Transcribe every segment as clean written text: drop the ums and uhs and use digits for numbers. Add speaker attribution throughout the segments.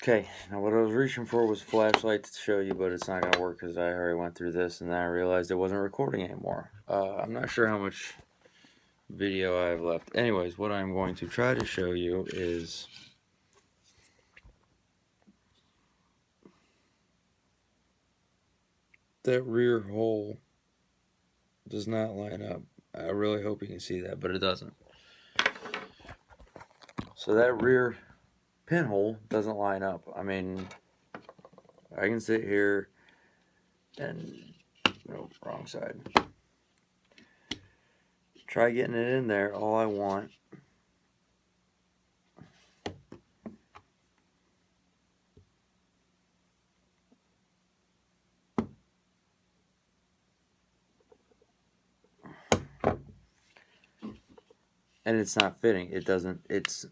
Speaker 1: Okay, now what I was reaching for was a flashlight to show you, but it's not going to work because I already went through this and then I realized it wasn't recording anymore. I'm not sure how much video I have left. Anyways, what I'm going to try to show you is that rear hole does not line up. I really hope you can see that, but it doesn't. So that rear pinhole doesn't line up. I mean, I can sit here and, no, wrong side. Try getting it in there all I want. And it's not fitting. It doesn't, it's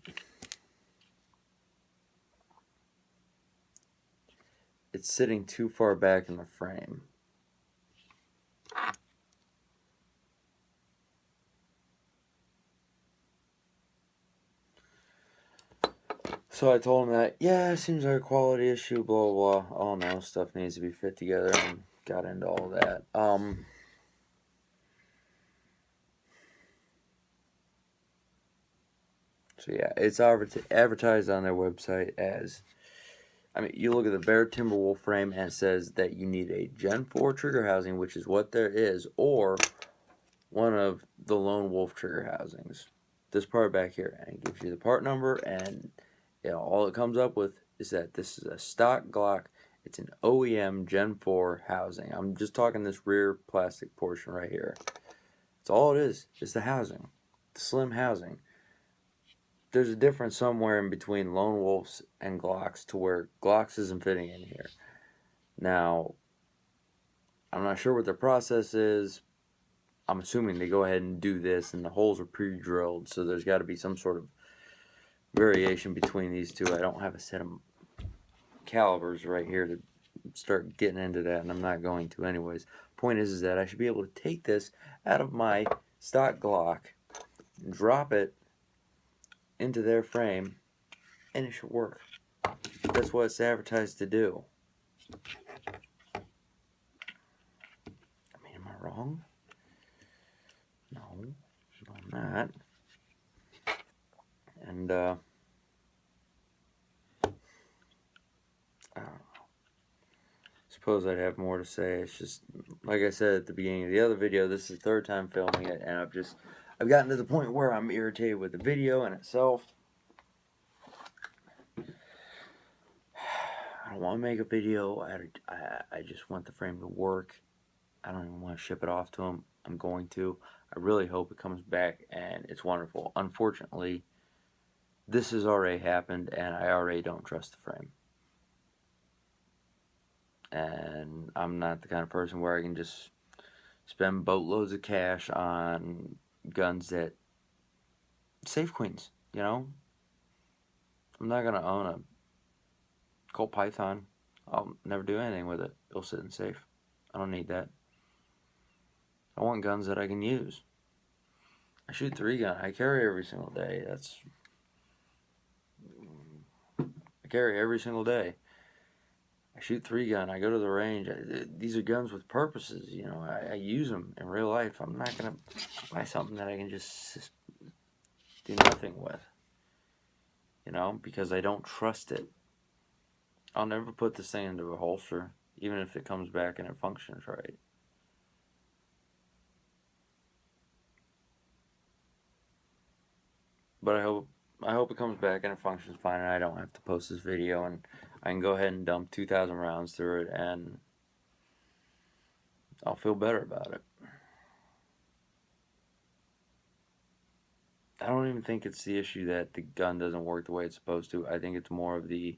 Speaker 1: sitting too far back in the frame. So I told him that, yeah, it seems like a quality issue, blah, blah, blah. Oh no, stuff needs to be fit together, and got into all that. So yeah, it's advertised on their website as, I mean, you look at the bare Timberwolf frame and it says that you need a Gen 4 trigger housing, which is what there is, or one of the Lone Wolf trigger housings. This part back here, and it gives you the part number, and all it comes up with is that this is a stock Glock. It's an OEM Gen 4 housing. I'm just talking this rear plastic portion right here. That's all it is. It's the housing, the slim housing. There's a difference somewhere in between Lone Wolves and Glocks to where Glocks isn't fitting in here. Now, I'm not sure what their process is. I'm assuming they go ahead and do this, and the holes are pre-drilled, so there's got to be some sort of variation between these two. I don't have a set of calibers right here to start getting into that, and I'm not going to anyways. Point is that I should be able to take this out of my stock Glock and drop it into their frame, and it should work. That's what it's advertised to do. I mean, am I wrong? No, I'm not. And I don't know. Suppose I'd have more to say. It's just, like I said at the beginning of the other video, this is the third time filming it, and I've gotten to the point where I'm irritated with the video in itself. I don't want to make a video. I just want the frame to work. I don't even want to ship it off to him. I'm going to. I really hope it comes back and it's wonderful. Unfortunately, this has already happened, and I already don't trust the frame. And I'm not the kind of person where I can just spend boatloads of cash on guns that safe queens, you know? I'm not going to own a Colt Python. I'll never do anything with it. It'll sit in safe. I don't need that. I want guns that I can use. I shoot 3-gun. I carry every single day. I carry every single day. I shoot 3-gun. I go to the range. These are guns with purposes. You know, I use them in real life. I'm not going to buy something that I can just do nothing with. You know, because I don't trust it. I'll never put this thing into a holster, even if it comes back and it functions right. But I hope it comes back and it functions fine, and I don't have to post this video, and I can go ahead and dump 2,000 rounds through it, and I'll feel better about it. I don't even think it's the issue that the gun doesn't work the way it's supposed to. I think it's more of the,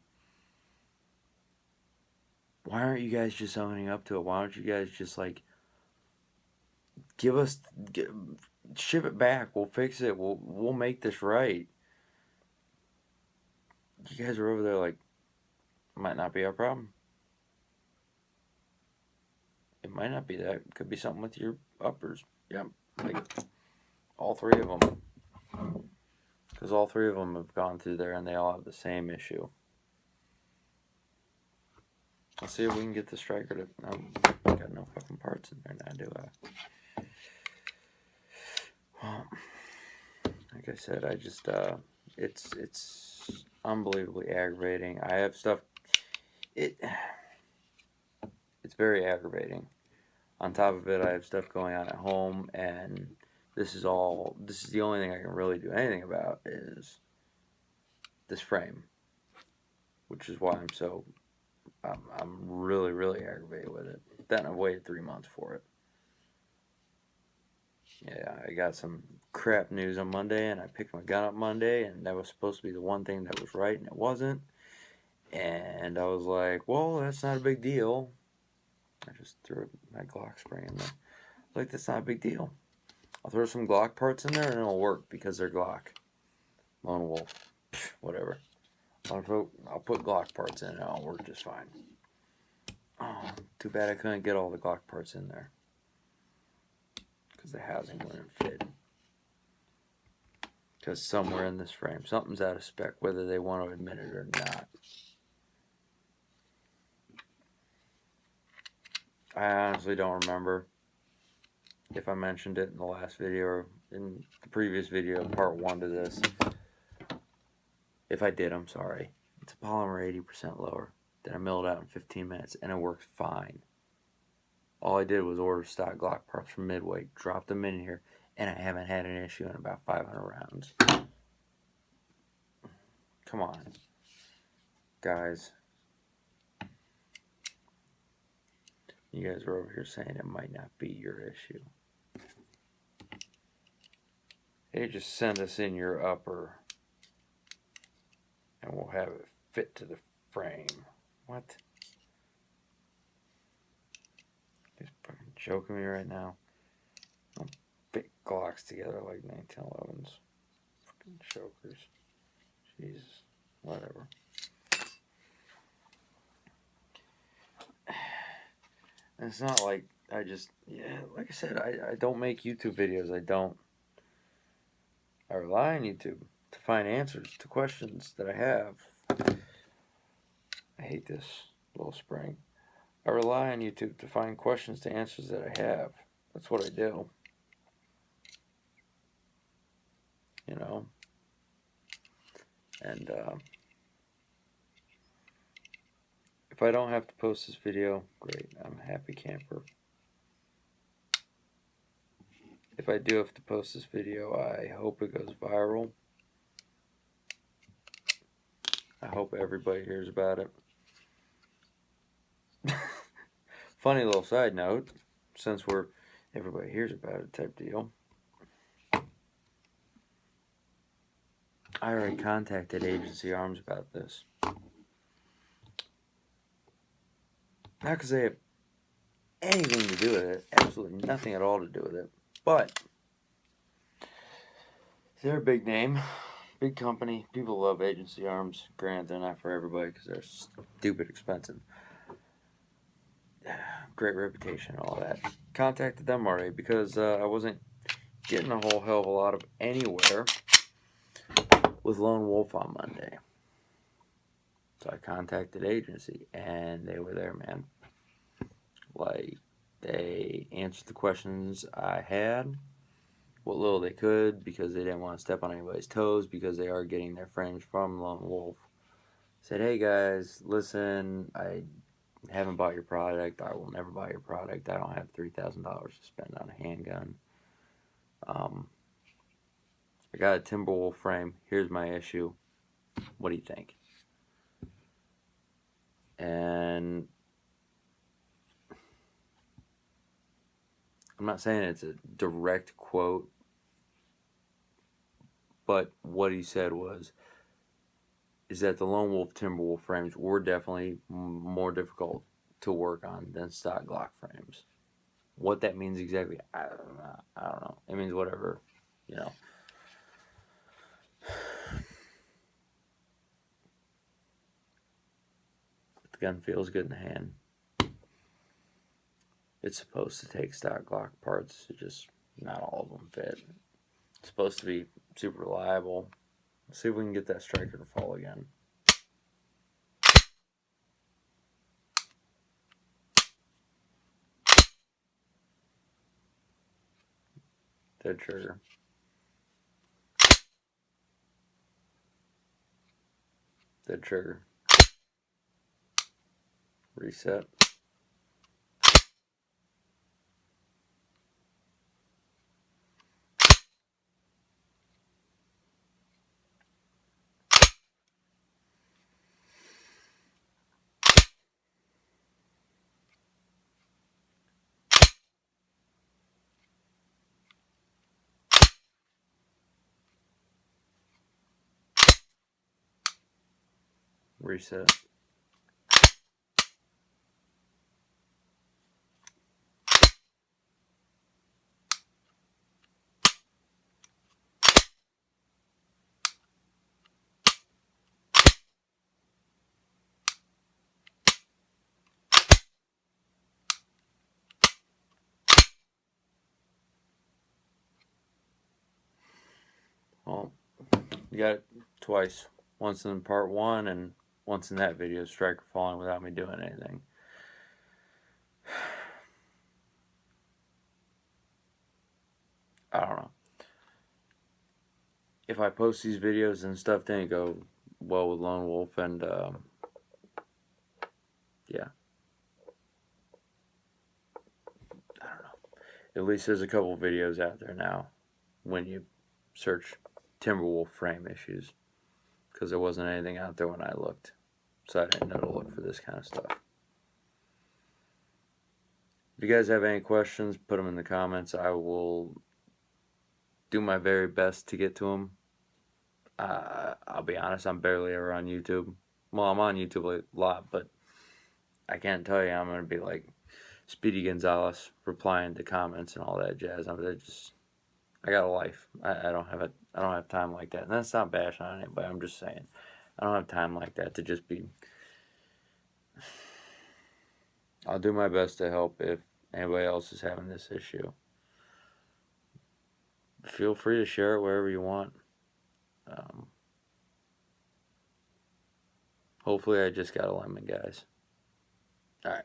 Speaker 1: why aren't you guys just owning up to it? Why don't you guys just, like, ship it back. We'll fix it. We'll make this right. You guys are over there like, it might not be our problem. It might not be that. It could be something with your uppers. Yep. Like all three of them. Because all three of them have gone through there and they all have the same issue. Let's see if we can get the striker to. I got no fucking parts in there now, do I? Well, like I said, I just it's unbelievably aggravating. I have stuff. It's very aggravating. On top of it, I have stuff going on at home, and this is the only thing I can really do anything about is this frame, which is why I'm really, really aggravated with it. Then I've waited 3 months for it. Yeah, I got some crap news on Monday, and I picked my gun up Monday, and that was supposed to be the one thing that was right, and it wasn't. And I was like, well, that's not a big deal. I just threw my Glock spray in there. Like, that's not a big deal. I'll throw some Glock parts in there, and it'll work because they're Glock. Lone Wolf. Whatever. I'll put Glock parts in, and it'll work just fine. Oh, too bad I couldn't get all the Glock parts in there. Because the housing wouldn't fit. Because somewhere in this frame, something's out of spec, whether they want to admit it or not. I honestly don't remember if I mentioned it in the last video or in the previous video, part 1 to this. If I did, I'm sorry. It's a polymer 80% lower. Then I milled out in 15 minutes, and it works fine. All I did was order stock Glock parts from Midway, dropped them in here, and I haven't had an issue in about 500 rounds. Come on, guys. You guys are over here saying it might not be your issue. Hey, just send us in your upper, and we'll have it fit to the frame. What? You're fucking joking me right now. I'll fit Glocks together like 1911s. Fucking chokers. Jesus. Whatever. And it's not like I just, like I said, I don't make YouTube videos. I rely on YouTube to find answers to questions that I have. I hate this little spring. I rely on YouTube to find questions to answers that I have. That's what I do. You know? And, if I don't have to post this video, great. I'm a happy camper. If I do have to post this video, I hope it goes viral. I hope everybody hears about it. Funny little side note, since everybody hears about it type deal. I already contacted Agency Arms about this. Not because they have anything to do with it, absolutely nothing at all to do with it, but they're a big name, big company. People love Agency Arms. Granted, they're not for everybody because they're stupid expensive. Great reputation, all that. Contacted them already because I wasn't getting a whole hell of a lot of anywhere with Lone Wolf on Monday. So I contacted Agency, and they were there, man. Like, they answered the questions I had, what little they could, because they didn't want to step on anybody's toes, because they are getting their frames from Lone Wolf. Said, hey guys, listen, I haven't bought your product. I will never buy your product. I don't have $3,000 to spend on a handgun. I got a Timberwolf frame. Here's my issue. What do you think? And I'm not saying it's a direct quote, but what he said is that the Lone Wolf Timberwolf frames were definitely more difficult to work on than stock Glock frames. What that means exactly, I don't know. It means whatever, you know. The gun feels good in the hand. It's supposed to take stock Glock parts. It just, not all of them fit. It's supposed to be super reliable. Let's see if we can get that striker to fall again. Dead trigger. Dead trigger. Reset. Reset. Well, you got it twice. Once in part 1 and once in that video, striker falling without me doing anything. I don't know. If I post these videos and stuff, then it go well with Lone Wolf, and yeah. I don't know. At least there's a couple videos out there now when you search Timberwolf frame issues, because there wasn't anything out there when I looked, so I didn't know to look for this kind of stuff. If you guys have any questions, put them in the comments. I will do my very best to get to them. I'll be honest, I'm barely ever on YouTube. Well, I'm on YouTube a lot, but I can't tell you I'm going to be like Speedy Gonzalez replying to comments and all that jazz. I got a life. I don't have time like that. And that's not bashing on anybody. I'm just saying I don't have time like that to just be. I'll do my best to help if anybody else is having this issue. Feel free to share it wherever you want. Hopefully I just got a lemon, guys. All right.